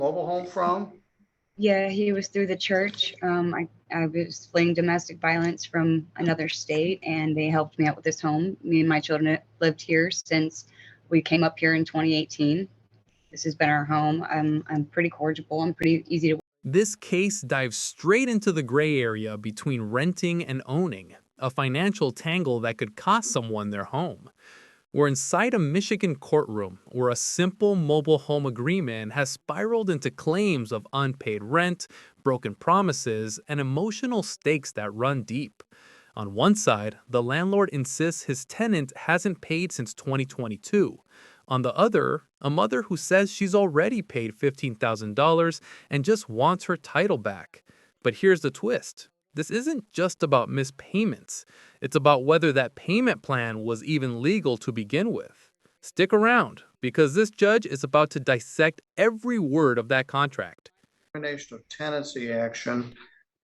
mobile home from? Yeah, he was through the church. I was fleeing domestic violence from another state, and they helped me out with this home. Me and my children have lived here since we came up here in 2018. This has been our home. I'm pretty cordial. I'm pretty easy to. This case dives straight into the gray area between renting and owning, a financial tangle that could cost someone their home. We're inside a Michigan courtroom where a simple mobile home agreement has spiraled into claims of unpaid rent, broken promises, and emotional stakes that run deep. On one side, the landlord insists his tenant hasn't paid since 2022. On the other, a mother who says she's already paid $15,000 and just wants her title back. But here's the twist. This isn't just about missed payments. It's about whether that payment plan was even legal to begin with. Stick around, because this judge is about to dissect every word of that contract. Termination of tenancy action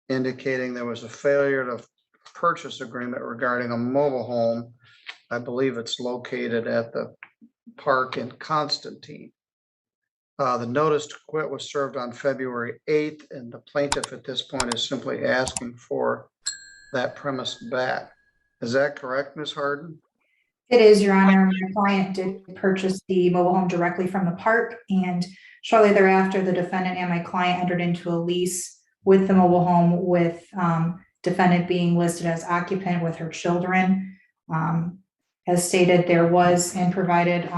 indicating there was a failure to purchase agreement regarding a mobile home. I believe it's located at the park in Constantine. The notice to quit was served on February 8th, and the plaintiff at this point is simply asking for that premise back. Is that correct, Ms. Harden? It is, Your Honor. My client did purchase the mobile home directly from the park, and shortly thereafter, the defendant and my client entered into a lease with the mobile home, with defendant being listed as occupant with her children. As stated, there was and provided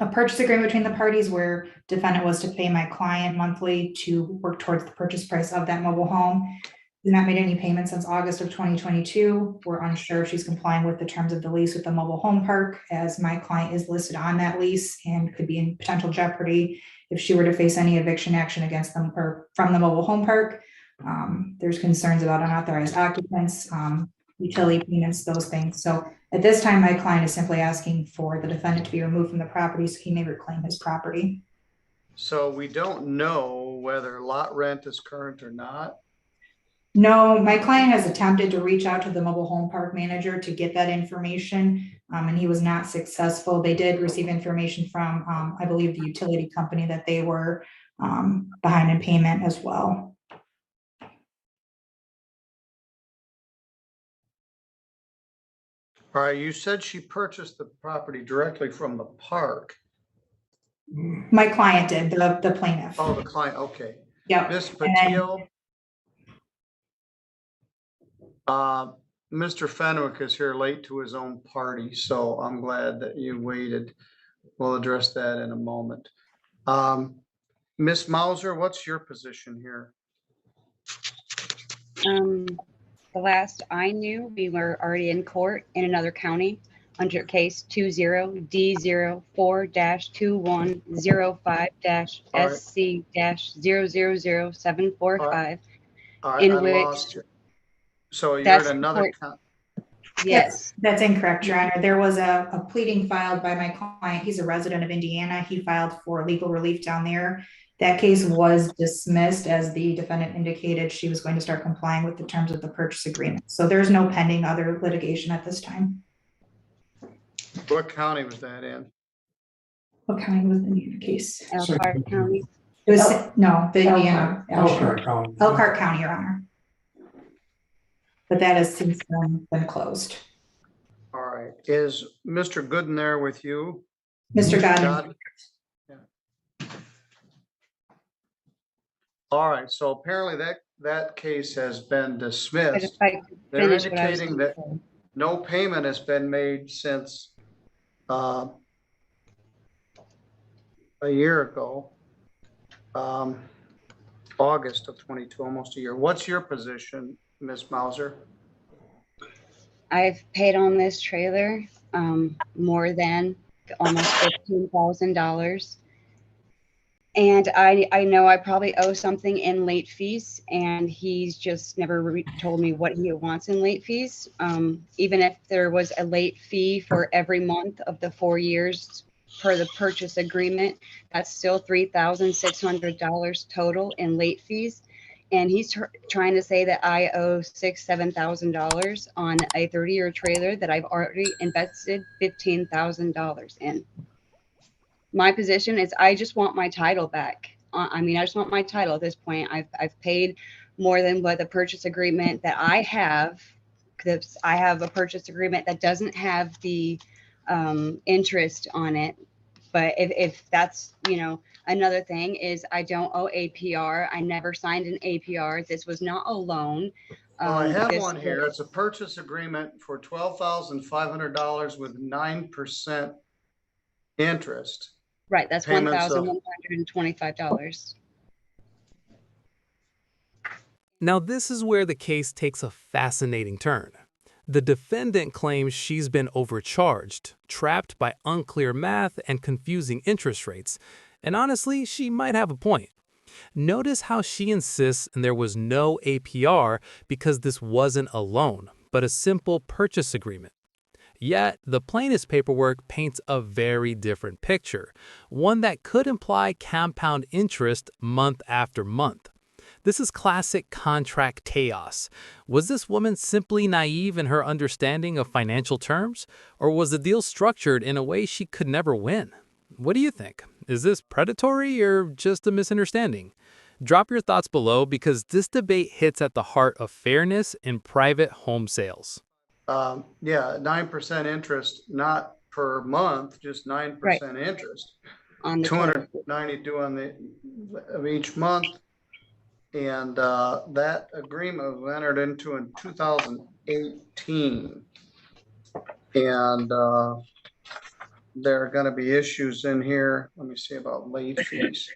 a purchase agreement between the parties where defendant was to pay my client monthly to work towards the purchase price of that mobile home. She's not made any payments since August of 2022. We're unsure if she's complying with the terms of the lease with the mobile home park, as my client is listed on that lease and could be in potential jeopardy if she were to face any eviction action against them or from the mobile home park. There's concerns about unauthorized occupants, utility payments, those things. So at this time, my client is simply asking for the defendant to be removed from the property so he may reclaim his property. So we don't know whether lot rent is current or not? No, my client has attempted to reach out to the mobile home park manager to get that information, and he was not successful. They did receive information from, I believe, the utility company that they were behind in payment as well. All right, you said she purchased the property directly from the park. My client did, the plaintiff. Oh, the client, okay. Yep. Ms. Patil, Mr. Fenwick is here late to his own party, so I'm glad that you waited. We'll address that in a moment. Ms. Mauser, what's your position here? The last I knew, we were already in court in another county under case 20-D04-2105-SC-000745. I lost you. So you're in another county? Yes. That's incorrect, Your Honor. There was a pleading filed by my client. He's a resident of Indiana. He filed for legal relief down there. That case was dismissed as the defendant indicated she was going to start complying with the terms of the purchase agreement. So there's no pending other litigation at this time. What county was that in? What county was the Indiana case? Elkhart County. It was no, the Indiana. Elkhart County. Elkhart County, Your Honor. But that has since been closed. All right. Is Mr. Gooden there with you? Mr. Godden. Yeah. All right. So apparently that case has been dismissed. They're indicating that no payment has been made since a year ago, August of 22, almost a year. What's your position, Ms. Mauser? I've paid on this trailer more than almost $15,000. And I know I probably owe something in late fees, and he's just never told me what he wants in late fees. Even if there was a late fee for every month of the 4 years per the purchase agreement, that's still $3,600 total in late fees. And he's trying to say that I owe $7,000 on a 30-year trailer that I've already invested $15,000 in. My position is I just want my title back I mean, I just want my title at this point. I've paid more than what the purchase agreement that I have, because I have a purchase agreement that doesn't have the interest on it. But if that's, you know, another thing is I don't owe APR. I never signed an APR. This was not a loan. Well, I have This one here. was- It's a purchase agreement for $12,500 with 9% interest. Right, that's Payments of- $1,125. Now, this is where the case takes a fascinating turn. The defendant claims she's been overcharged, trapped by unclear math and confusing interest rates. And honestly, she might have a point. Notice how she insists there was no APR because this wasn't a loan, but a simple purchase agreement. Yet, the plaintiff's paperwork paints a very different picture, one that could imply compound interest month after month. This is classic contract chaos. Was this woman simply naive in her understanding of financial terms, or was the deal structured in a way she could never win? What do you think? Is this predatory or just a misunderstanding? Drop your thoughts below because this debate hits at the heart of fairness in private home sales. Yeah, 9% interest, not per month, just 9% interest. On the total. 290 due on the of each month. And that agreement was entered into in 2018. And there are going to be issues in here. Let me see about late fees.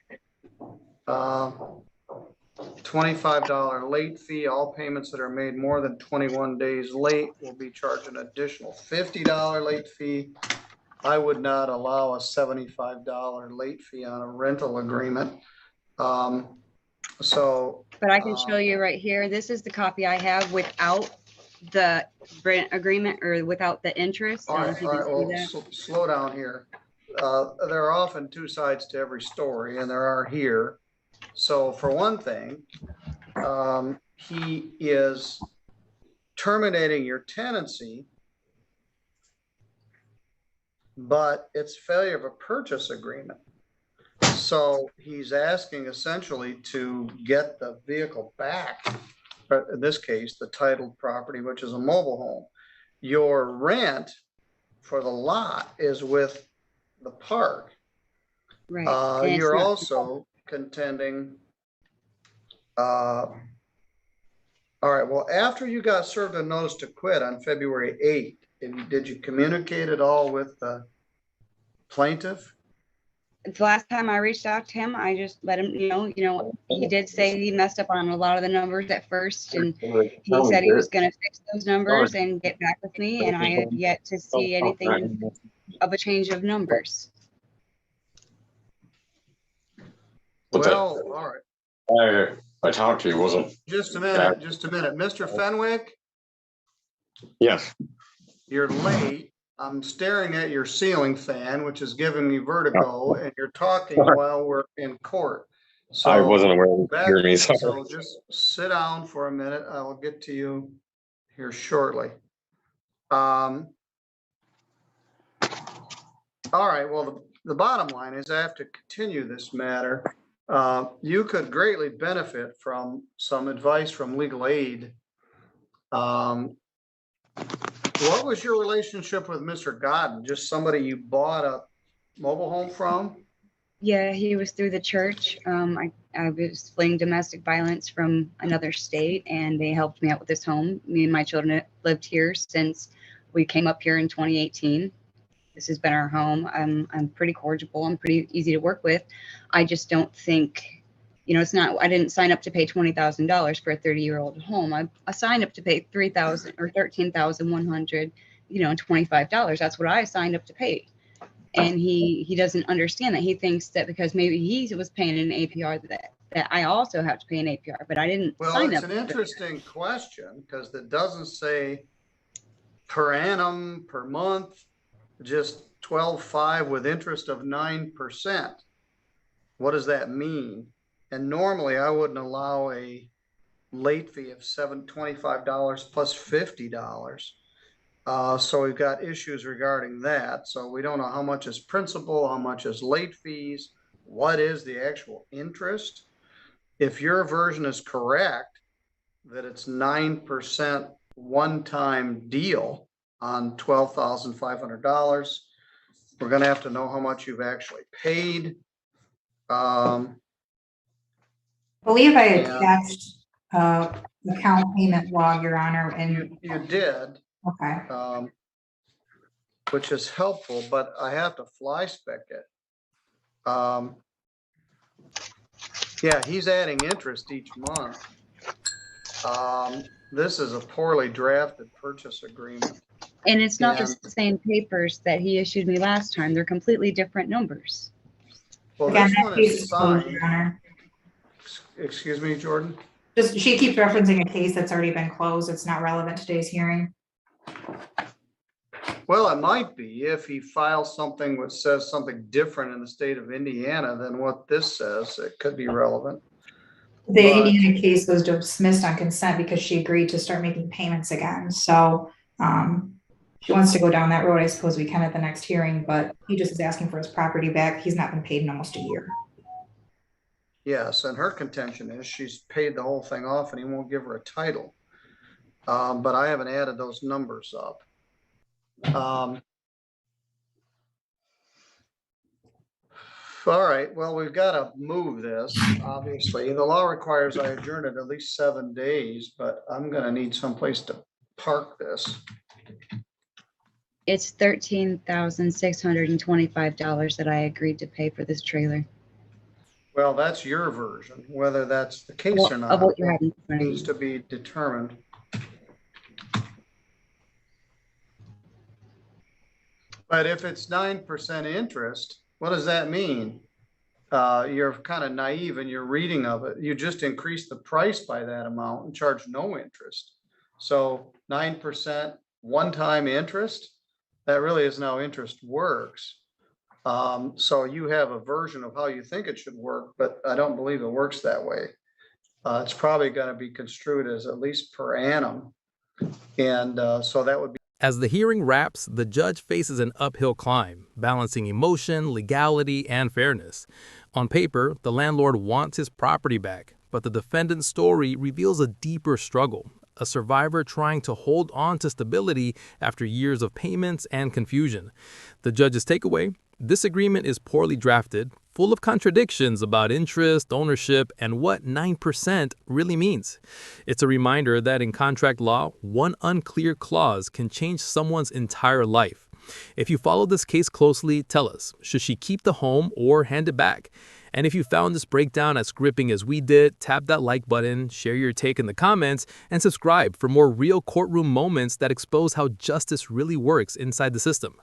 $25 late fee. All payments that are made more than 21 days late will be charged an additional $50 late fee. I would not allow a $75 late fee on a rental agreement. But I can show you right here. This is the copy I have without the rent agreement or without the interest. All I don't right, know if you can see well, that. slow down here. There are often two sides to every story, and there are here. So for one thing, he is terminating your tenancy, but it's failure of a purchase agreement. So he's asking essentially to get the vehicle back, but in this case, the titled property, which is a mobile home. Your rent for the lot is with the park. Right. And it's You're not- also contending. All right, well, after you got served a notice to quit on February 8th, did you communicate at all with the plaintiff? The last time I reached out to him, I just let him, he did say he messed up on a lot of the numbers at first, and he said he was going to fix those numbers and get back with me, and I have yet to see anything of a change of numbers. Well, all right. I talked to you, wasn't? Just a minute, Mr. Fenwick, Yes. you're late. I'm staring at your ceiling fan, which is giving me vertigo, and you're talking while we're in court. So I wasn't aware you could hear me. Sorry. So just sit down for a minute. I will get to you here shortly. All right, well, the bottom line is I have to continue this matter. You could greatly benefit from some advice from legal aid. What was your relationship with Mr. Godden? Just somebody you bought a mobile home from? Yeah, he was through the church. I was fleeing domestic violence from another state, and they helped me out with this home. Me and my children have lived here since we came up here in 2018. This has been our home. I'm pretty cordial. I'm pretty easy to work with. I just don't think, it's not. I didn't sign up to pay $20,000 for a 30-year-old home. I signed up to pay $3,000 or $13,125. That's what I signed up to pay. And he doesn't understand that. He thinks that because maybe he was paying an APR that I also have to pay an APR, but I didn't sign up. Well, it's an interesting question because it doesn't say per annum, per month, just 12.5 with interest of 9%. What does that mean? And normally I wouldn't allow a late fee of $25 plus $50. So we've got issues regarding that. So we don't know how much is principal, how much is late fees, what is the actual interest? If your version is correct, that it's 9% one-time deal on $12,500, we're gonna have to know how much you've actually paid. I believe I Yeah. attached, account payment log, Your Honor, and, You did, okay. which is helpful, but I have to fly spec it. Yeah, he's adding interest each month. This is a poorly drafted purchase agreement. And it's not And- the same papers that he issued me last time. They're completely different numbers. Well, Again, this that one case is is closed, signed. Your Honor. Excuse me, Jordan? Just, she keeps referencing a case that's already been closed. It's not relevant to today's hearing. Well, it might be if he files something which says something different in the state of Indiana than what this says, it could be relevant. The But- Indiana case was dismissed on consent because she agreed to start making payments again. So, she wants to go down that road. I suppose we can at the next hearing, but he just is asking for his property back. He's not been paid in almost a year. Yes, and her contention is she's paid the whole thing off and he won't give her a title. But I haven't added those numbers up. All right, well, we've got to move this, obviously. The law requires I adjourn it at least 7 days, but I'm gonna need someplace to park this. It's $13,625 that I agreed to pay for this trailer. Well, that's your version, whether that's the case Well, or of not what you have in front of needs you. to be determined. But if it's 9% interest, what does that mean? You're kind of naive in your reading of it. You just increase the price by that amount and charge no interest. So 9% one-time interest, that really isn't how interest works. So you have a version of how you think it should work, but I don't believe it works that way. It's probably going to be construed as at least per annum. And so that would be. As the hearing wraps, the judge faces an uphill climb, balancing emotion, legality, and fairness. On paper, the landlord wants his property back, but the defendant's story reveals a deeper struggle, a survivor trying to hold on to stability after years of payments and confusion. The judge's takeaway: this agreement is poorly drafted, full of contradictions about interest, ownership, and what 9% really means. It's a reminder that in contract law, one unclear clause can change someone's entire life. If you follow this case closely, tell us, should she keep the home or hand it back? And if you found this breakdown as gripping as we did, tap that like button, share your take in the comments, and subscribe for more real courtroom moments that expose how justice really works inside the system.